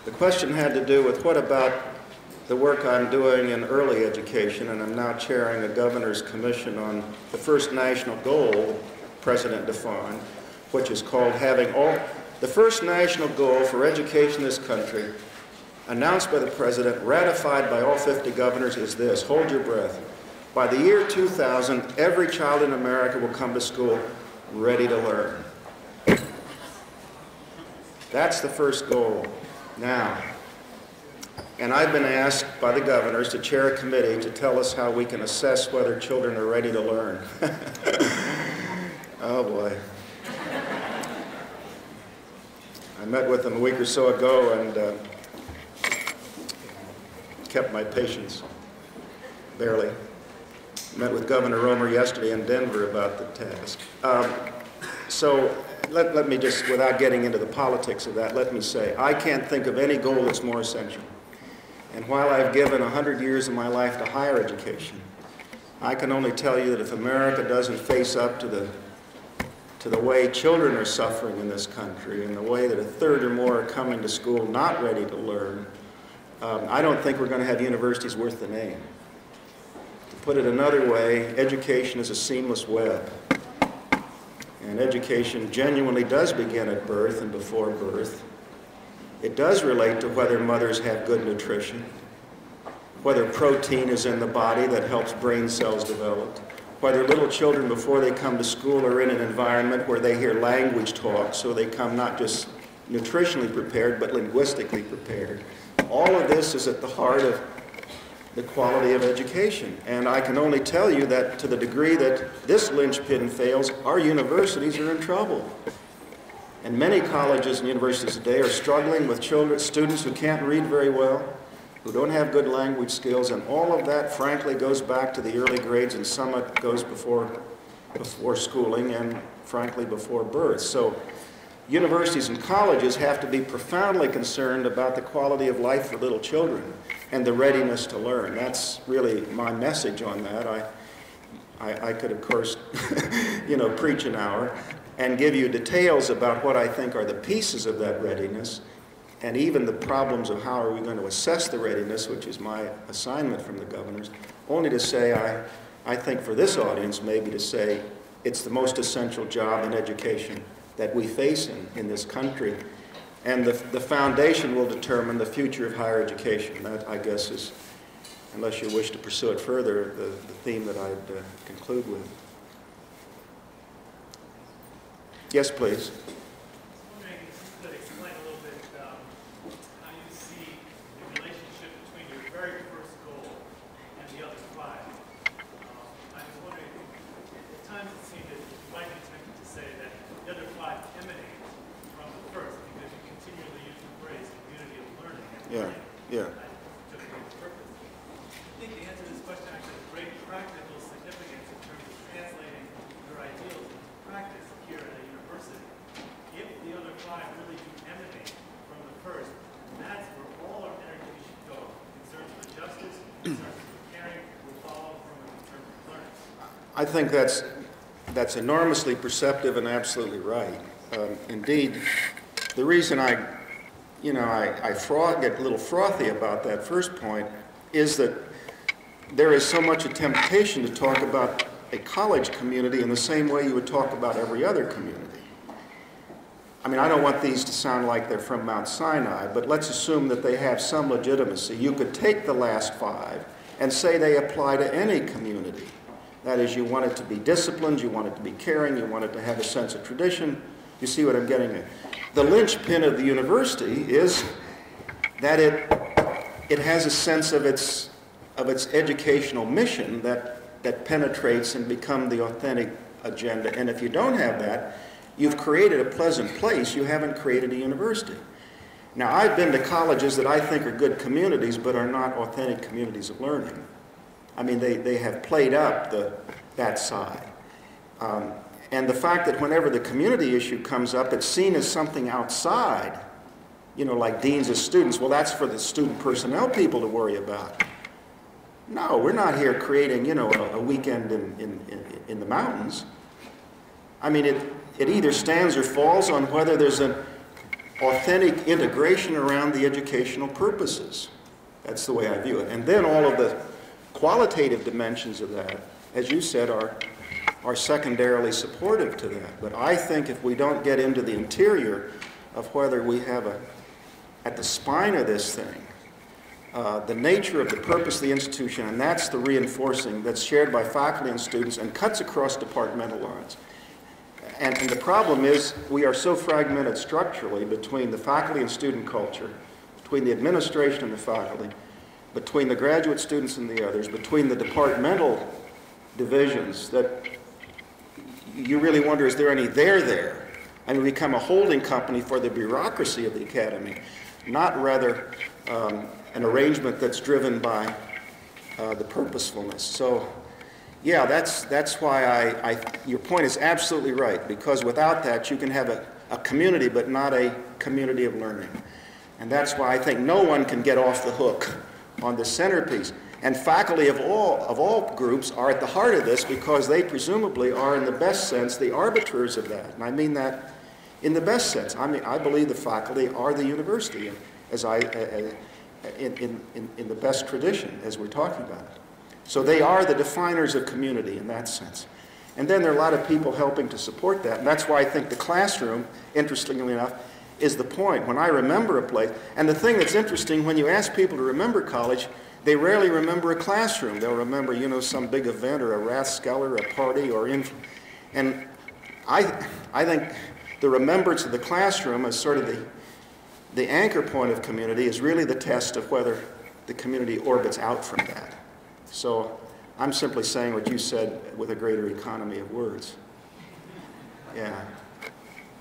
The question had to do with what about the work I'm doing in early education, and I'm now chairing a governor's commission on the first national goal the president defined, which is called having all, the first national goal for education in this country, announced by the president, ratified by all 50 governors, is this: hold your breath. By the year 2000, every child in America will come to school ready to learn. That's the first goal. Now, and I've been asked by the governors to chair a committee to tell us how we can assess whether children are ready to learn. Oh boy. I met with them a week or so ago and kept my patience, barely. Met with Governor Romer yesterday in Denver about the task. So let me just, without getting into the politics of that, let me say, I can't think of any goal that's more essential. And while I've given 100 years of my life to higher education, I can only tell you that if America doesn't face up to the way children are suffering in this country and the way that a third or more are coming to school not ready to learn, I don't think we're going to have universities worth the name. To put it another way, education is a seamless web. And education genuinely does begin at birth and before birth. It does relate to whether mothers have good nutrition, whether protein is in the body that helps brain cells develop, whether little children before they come to school are in an environment where they hear language talk, so they come not just nutritionally prepared but linguistically prepared. All of this is at the heart of the quality of education. And I can only tell you that to the degree that this linchpin fails, our universities are in trouble. And many colleges and universities today are struggling with students who can't read very well, who don't have good language skills, and all of that, frankly, goes back to the early grades, and some of it goes before schooling and, frankly, before birth. So universities and colleges have to be profoundly concerned about the quality of life for little children and the readiness to learn. That's really my message on that. I could, of course, preach an hour and give you details about what I think are the pieces of that readiness, and even the problems of how are we going to assess the readiness, which is my assignment from the governors, only to say I think for this audience maybe to say it's the most essential job in education that we face in this country. And the foundation will determine the future of higher education. That, I guess, is, unless you wish to pursue it further, the theme that I'd conclude with. Yes, please. Yeah. I think the answer to this question actually has great practical significance in terms of translating your ideals into practice here at a university. If the other five really do emanate from the first, that's where all our energy should go. Concerns for justice, concerns for caring, will follow from in terms of learning. I think that's enormously perceptive and absolutely right. Indeed, the reason I get a little frothy about that first point is that there is so much a temptation to talk about a college community in the same way you would talk about every other community. I mean, I don't want these to sound like they're from Mount Sinai, but let's assume that they have some legitimacy. You could take the last five and say they apply to any community. That is, you want it to be disciplined, you want it to be caring, you want it to have a sense of tradition. You see what I'm getting at? The linchpin of the university is that it has a sense of its educational mission that penetrates and becomes the authentic agenda. And if you don't have that, you've created a pleasant place. You haven't created a university. Now, I've been to colleges that I think are good communities but are not authentic communities of learning. I mean, they have played up that side. And the fact that whenever the community issue comes up, it's seen as something outside, like deans of students. Well, that's for the student personnel people to worry about. No, we're not here creating, a weekend in the mountains. I mean, it either stands or falls on whether there's authentic integration around the educational purposes. That's the way I view it. And then all of the qualitative dimensions of that, as you said, are secondarily supportive to that. But I think if we don't get into the interior of whether we have at the spine of this thing, the nature of the purpose of the institution, and that's the reinforcing that's shared by faculty and students and cuts across departmental lines. And the problem is we are so fragmented structurally between the faculty and student culture, between the administration and the faculty, between the graduate students and the others, between the departmental divisions, that you really wonder, is there any there? I mean, we become a holding company for the bureaucracy of the academy, not rather an arrangement that's driven by the purposefulness. So, yeah, that's why your point is absolutely right, because without that you can have a community but not a community of learning. And that's why I think no one can get off the hook on the centerpiece. And faculty of all groups are at the heart of this because they presumably are, in the best sense, the arbiters of that. And I mean that in the best sense. I mean, I believe the faculty are the university, in the best tradition, as we're talking about it. So they are the definers of community in that sense. And then there are a lot of people helping to support that. And that's why I think the classroom, interestingly enough, is the point. When I remember a place, and the thing that's interesting, when you ask people to remember college, they rarely remember a classroom. They'll remember, you know, some big event or a Rathskeller, a party, and I think the remembrance of the classroom as sort of the anchor point of community is really the test of whether the community orbits out from that. So I'm simply saying what you said with a greater economy of words. Yeah.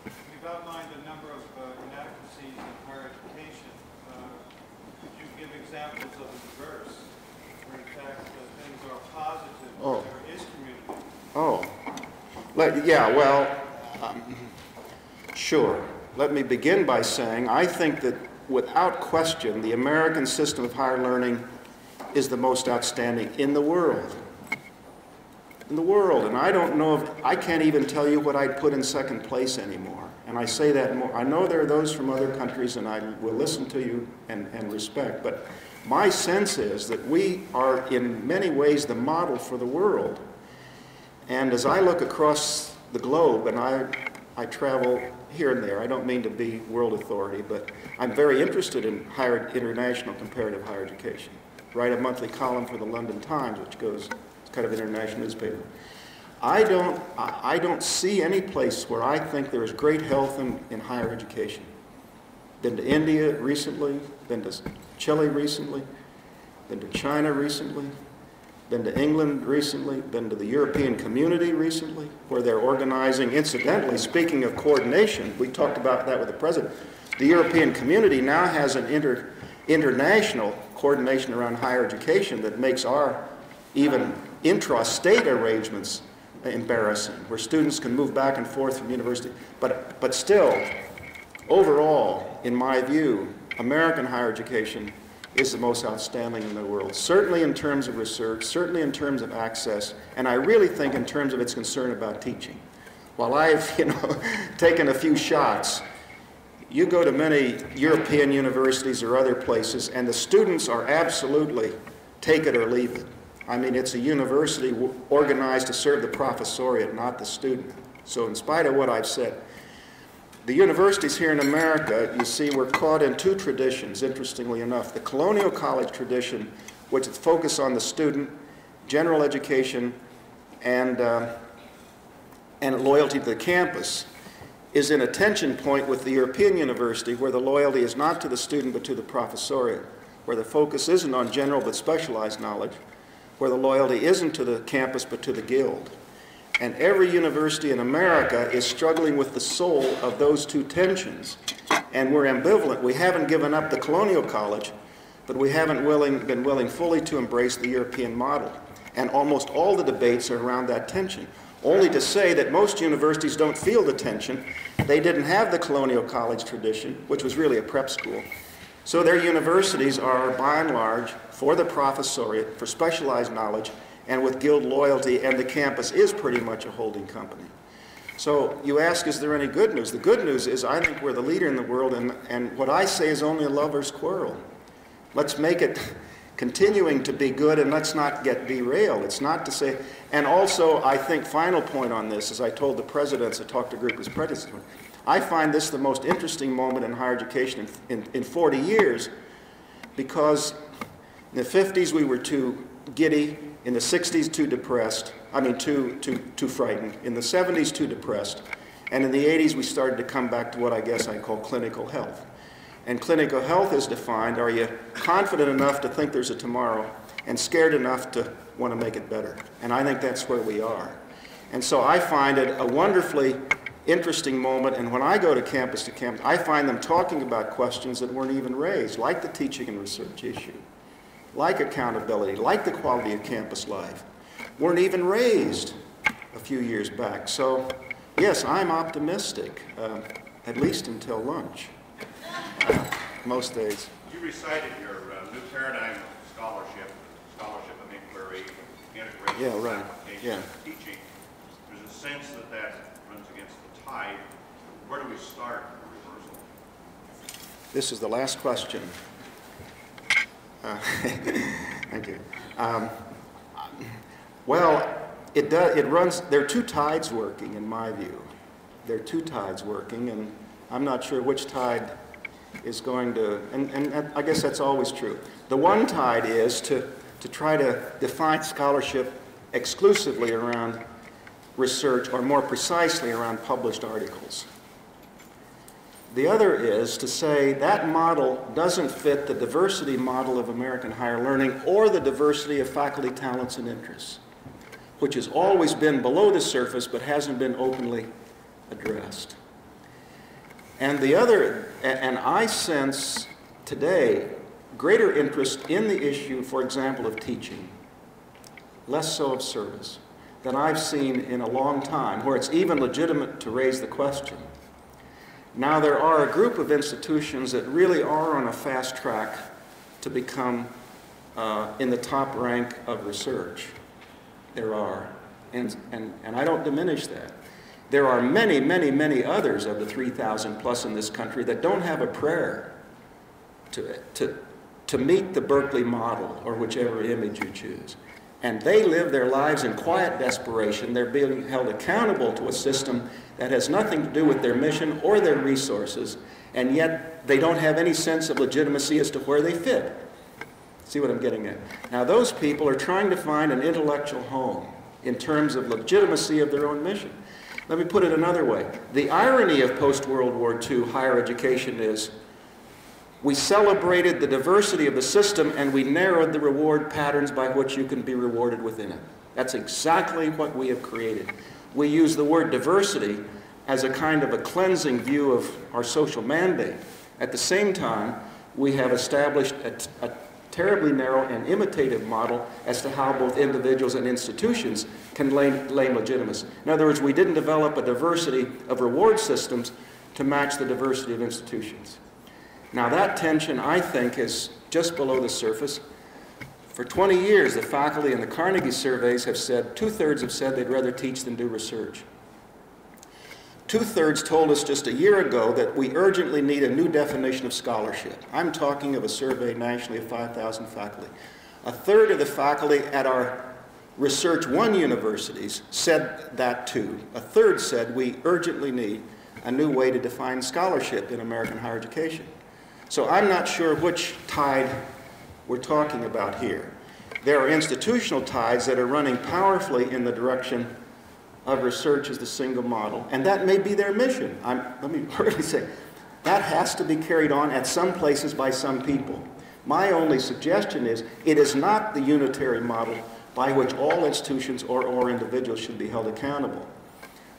You've outlined a number of inadequacies in higher education. Could you give examples of the reverse, where in fact things are positive, Oh. there is community? Oh. Yeah, well, sure. Let me begin by saying I think that without question the American system of higher learning is the most outstanding in the world. In the world. And I don't know if, I can't even tell you what I'd put in second place anymore. And I say that more. I know there are those from other countries, and I will listen to you and respect, but my sense is that we are in many ways the model for the world. And as I look across the globe, and I travel here and there, I don't mean to be world authority, but I'm very interested in international comparative higher education. Write a monthly column for the London Times, which goes, it's kind of an international newspaper. I don't see any place where I think there is great health in higher education. Been to India recently, been to Chile recently, been to China recently, been to England recently, been to the European community recently, where they're organizing, incidentally, speaking of coordination, we talked about that with the president, the European community now has an international coordination around higher education that makes our even intra-state arrangements embarrassing, where students can move back and forth from university. But still, overall, in my view, American higher education is the most outstanding in the world, certainly in terms of research, certainly in terms of access, and I really think in terms of its concern about teaching. While I've, taken a few shots, you go to many European universities or other places, and the students are absolutely take it or leave it. I mean, it's a university organized to serve the professoriate, not the student. So in spite of what I've said, the universities here in America, you see, we're caught in two traditions, interestingly enough. The colonial college tradition, which is focused on the student, general education, and loyalty to the campus, is in a tension point with the European university, where the loyalty is not to the student but to the professoriate, where the focus isn't on general but specialized knowledge, where the loyalty isn't to the campus but to the guild. And every university in America is struggling with the soul of those two tensions. And we're ambivalent. We haven't given up the colonial college, but we haven't been willing fully to embrace the European model. And almost all the debates are around that tension. Only to say that most universities don't feel the tension. They didn't have the colonial college tradition, which was really a prep school. So their universities are, by and large, for the professoriate, for specialized knowledge, and with guild loyalty, and the campus is pretty much a holding company. So you ask, is there any good news? The good news is I think we're the leader in the world, and what I say is only a lover's quarrel. Let's make it continuing to be good, and let's not get derailed. It's not to say, and also I think final point on this, as I told the presidents, I talked to a group of presidents, I find this the most interesting moment in higher education in 40 years, because in the 50s we were too giddy, in the 60s too depressed, too frightened, in the 70s too depressed, and in the 80s we started to come back to what I guess I call clinical health. And clinical health is defined, are you confident enough to think there's a tomorrow and scared enough to want to make it better? And I think that's where we are. And so I find it a wonderfully interesting moment, and when I go to campus, I find them talking about questions that weren't even raised, like the teaching and research issue, like accountability, like the quality of campus life, weren't even raised a few years back. So yes, I'm optimistic, at least until lunch. Most days. You recited your new paradigm of scholarship of inquiry, integration, application, teaching. There's a sense that that runs against the tide. Where do we start the reversal? This is the last question. Thank you. Well, it runs, there are two tides working in my view. There are two tides working, and I'm not sure which tide is going to, and I guess that's always true. The one tide is to try to define scholarship exclusively around research, or more precisely around published articles. The other is to say that model doesn't fit the diversity model of American higher learning or the diversity of faculty talents and interests, which has always been below the surface but hasn't been openly addressed. And the other, and I sense today greater interest in the issue, for example, of teaching, less so of service, than I've seen in a long time, where it's even legitimate to raise the question. Now there are a group of institutions that really are on a fast track to become in the top rank of research. There are, and I don't diminish that. There are many, many, many others of the 3,000 plus in this country that don't have a prayer to meet the Berkeley model, or whichever image you choose. And they live their lives in quiet desperation. They're being held accountable to a system that has nothing to do with their mission or their resources, and yet they don't have any sense of legitimacy as to where they fit. See what I'm getting at? Now those people are trying to find an intellectual home in terms of legitimacy of their own mission. Let me put it another way. The irony of post-World War II higher education is we celebrated the diversity of the system and we narrowed the reward patterns by which you can be rewarded within it. That's exactly what we have created. We use the word diversity as a kind of a cleansing view of our social mandate. At the same time, we have established a terribly narrow and imitative model as to how both individuals and institutions can claim legitimacy. In other words, we didn't develop a diversity of reward systems to match the diversity of institutions. Now that tension, I think, is just below the surface. For 20 years, the faculty in the Carnegie surveys have said, 2/3 have said they'd rather teach than do research. 2/3 told us just a year ago that we urgently need a new definition of scholarship. I'm talking of a survey nationally of 5,000 faculty. 1/3 of the faculty at our Research One universities said that too. 1/3 said we urgently need a new way to define scholarship in American higher education. So I'm not sure which tide we're talking about here. There are institutional tides that are running powerfully in the direction of research as the single model, and that may be their mission. Let me really say, that has to be carried on at some places by some people. My only suggestion is, it is not the unitary model by which all institutions or individuals should be held accountable.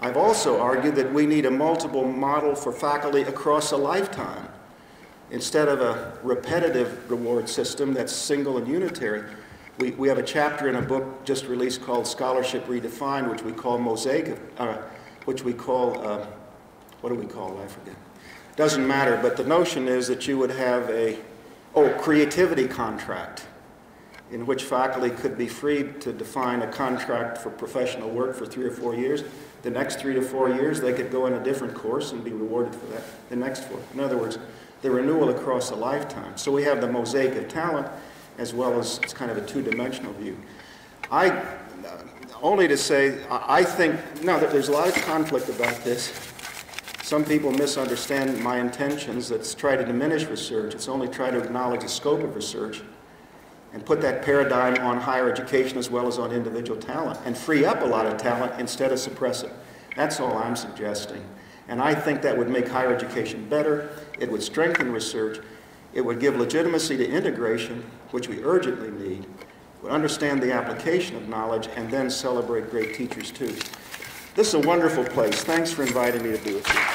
I've also argued that we need a multiple model for faculty across a lifetime. Instead of a repetitive reward system that's single and unitary, we have a chapter in a book just released called Scholarship Redefined, which we call Mosaic, which we call, what do we call it? I forget. Doesn't matter, but the notion is that you would have a, creativity contract. in which faculty could be free to define a contract for professional work for 3 or 4 years. The next 3 to 4 years, they could go in a different course and be rewarded for that the next 4. In other words, the renewal across a lifetime. So we have the mosaic of talent as well as it's kind of a two-dimensional view. Only to say, I think, no, there's a lot of conflict about this. Some people misunderstand my intentions that's try to diminish research. It's only try to acknowledge the scope of research and put that paradigm on higher education as well as on individual talent and free up a lot of talent instead of suppress it. That's all I'm suggesting. And I think that would make higher education better. It would strengthen research. It would give legitimacy to integration, which we urgently need. It would understand the application of knowledge and then celebrate great teachers too. This is a wonderful place. Thanks for inviting me to be with you.